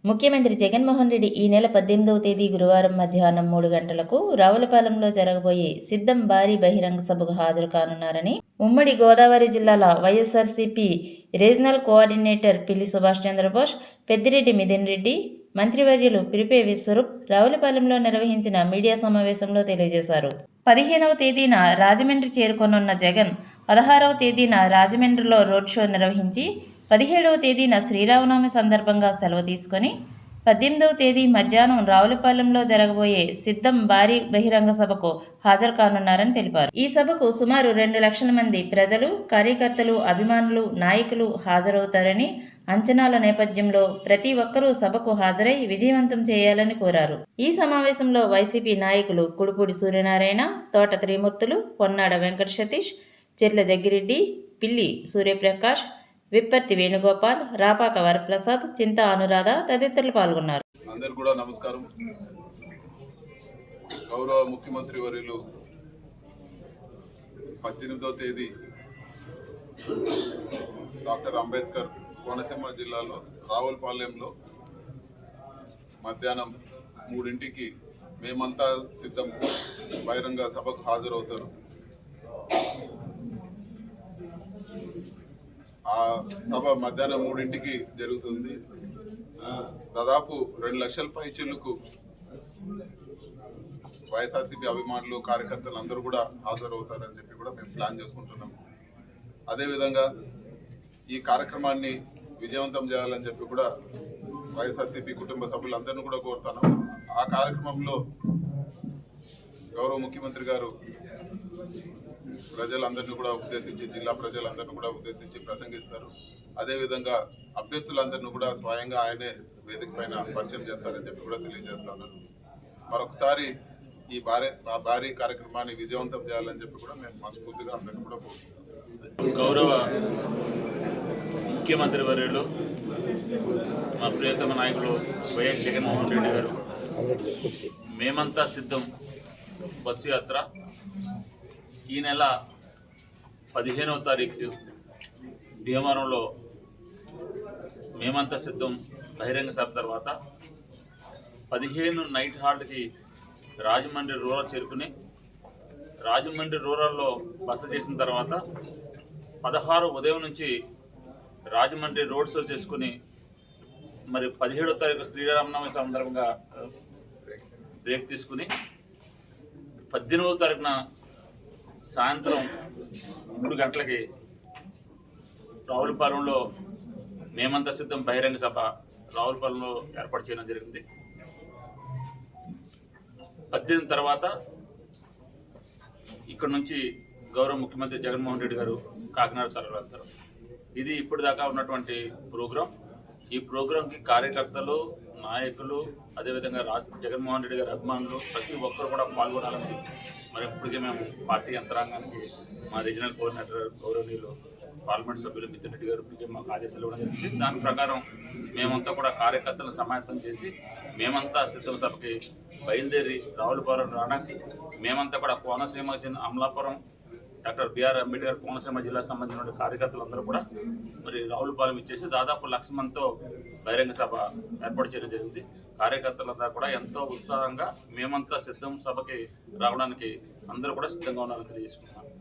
ముఖ్యమంత్రి జగన్మోహన్ రెడ్డి ఈ నెల 18వ తేదీ గురువారం మధ్యాహ్నం 3 గంటలకు రావులపాలెంలో జరగబోయే సిద్ధం భారీ బహిరంగ సభకు హాజరు కానున్నారని ఉమ్మడి గోదావరి జిల్లాల వైఎస్ఆర్సీపీ రీజనల్ కోఆర్డినేటర్ పిల్లి సుభాష్ చంద్రబోస్, పెద్దిరెడ్డి మిథున్ రెడ్డి, మంత్రివర్యులు పినిపే విశ్వరూప్ రావులపాలెంలో నిర్వహించిన మీడియా సమావేశంలో తెలియజేశారు. 15వ తేదీన రాజమండ్రి చేరుకోనున్న జగన్ 16వ తేదీన రాజమండ్రిలో రోడ్ షో నిర్వహించి 17వ తేదీన శ్రీరామనవమి సందర్భంగా సెలవు తీసుకొని 18వ తేదీ మధ్యాహ్నం రావులపాలెంలో జరగబోయే సిద్ధం భారీ బహిరంగ సభకు హాజరు కానున్నారని తెలిపారు. ఈ సభకు సుమారు 2 లక్షల మంది ప్రజలు, కార్యకర్తలు, అభిమానులు, నాయకులు హాజరవుతారని అంచనాల నేపథ్యంలో ప్రతి ఒక్కరూ సభకు హాజరై విజయవంతం చేయాలని కోరారు. ఈ సమావేశంలో వైసీపీ నాయకులు కుడుపూడి సూర్యనారాయణ, తోట త్రిమూర్తులు, పొన్నాడ వెంకట సతీష్, చెర్ల జగ్గిరెడ్డి, పిల్లి సూర్యప్రకాష్, విప్పర్తి వేణుగోపాల్, రాపాక వరప్రసాద్, చింతా అనురాధ తదితరులు పాల్గొన్నారు. అందరికీ కూడా నమస్కారం. గౌరవ ముఖ్యమంత్రి వర్యులు 18వ తేదీ డాక్టర్ అంబేద్కర్ కోనసీమ జిల్లాలో రావులపాలెంలో మధ్యాహ్నం 3 మేమంతా సిద్ధం బహిరంగ సభకు హాజరవుతారు. ఆ సభ మధ్యాహ్నం 3 జరుగుతుంది. దాదాపు 2 లక్షల పైచిలకు వైఎస్ఆర్సీపీ అభిమానులు, కార్యకర్తలు అందరూ కూడా హాజరవుతారని చెప్పి కూడా మేము ప్లాన్ చేసుకుంటున్నాం. అదేవిధంగా ఈ కార్యక్రమాన్ని విజయవంతం చేయాలని చెప్పి కూడా వైఎస్ఆర్సీపీ కుటుంబ సభ్యులందరినీ కూడా కోరుతాను. ఆ కార్యక్రమంలో గౌరవ ముఖ్యమంత్రి గారు ప్రజలందరినీ కూడా ఉద్దేశించి, జిల్లా ప్రజలందరినీ కూడా ఉద్దేశించి ప్రసంగిస్తారు. అదేవిధంగా అభ్యర్థులందరినీ కూడా స్వయంగా ఆయనే వేదిక పైన పరిచయం చేస్తారని చెప్పి కూడా తెలియజేస్తాను. మరొకసారి ఈ భారీ కార్యక్రమాన్ని విజయవంతం చేయాలని చెప్పి కూడా మేము మనస్ఫూర్తిగా అందరినీ కూడా కోరుకుంటున్నాం. గౌరవ ముఖ్యమంత్రి వర్యులు, మా ప్రియతమ నాయకులు వైఎస్ జగన్మోహన్ రెడ్డి గారు మేమంతా సిద్ధం బస్సు యాత్ర ఈ నెల 15వ తారీఖు భీమవరంలో మేమంతా సిద్ధం బహిరంగ సభ తర్వాత 15 నైట్ హాల్ట్కి రాజమండ్రి రూరల్ చేరుకుని రాజమండ్రి రూరల్లో బస చేసిన తర్వాత 16 ఉదయం నుంచి రాజమండ్రి రోడ్ షో చేసుకుని మరి 17వ తారీఖు శ్రీరామనవమి సందర్భంగా బ్రేక్ తీసుకుని 18వ తారీఖున సాయంత్రం 3 గంటలకి రావులపాలెంలో మేమంతా సిద్ధం బహిరంగ సభ రావులపాలెంలో ఏర్పాటు చేయడం జరిగింది. 18 తర్వాత ఇక్కడ నుంచి గౌరవ ముఖ్యమంత్రి జగన్మోహన్ రెడ్డి గారు కాకినాడ తరలివెళ్తారు. ఇది ఇప్పటిదాకా ఉన్నటువంటి ప్రోగ్రాం. ఈ ప్రోగ్రాంకి కార్యకర్తలు, నాయకులు, అదేవిధంగా జగన్మోహన్ రెడ్డి గారి అభిమానులు ప్రతి ఒక్కరు కూడా పాల్గొనాలని మరి ఇప్పటికే మేము పార్టీ యంత్రాంగానికి మా రీజనల్ కోఆర్డినేటర్ గౌరవనీయులు పార్లమెంట్ సభ్యులు మిథున్ రెడ్డి గారు ఇప్పటికే మాకు ఆదేశాలు ఇవ్వడం జరిగింది. దాని ప్రకారం మేమంతా కూడా కార్యకర్తలను సమాయత్తం చేసి మేమంతా సిద్ధం సభకి బయలుదేరి రావులపాలెం రావడానికి మేమంతా కూడా కోనసీమ అమలాపురం డాక్టర్ బిఆర్ అంబేద్కర్ కోనసీమ జిల్లాకు సంబంధించిన కార్యకర్తలందరూ కూడా మరి రావులపాలెం ఇచ్చేసి దాదాపు 1,00,000 మందితో బహిరంగ సభ ఏర్పాటు చేయడం జరిగింది. కార్యకర్తలందరూ కూడా ఎంతో ఉత్సాహంగా మేమంతా సిద్ధం సభకి రావడానికి అందరూ కూడా సిద్ధంగా ఉన్నారని తెలియజేసుకుంటున్నాను.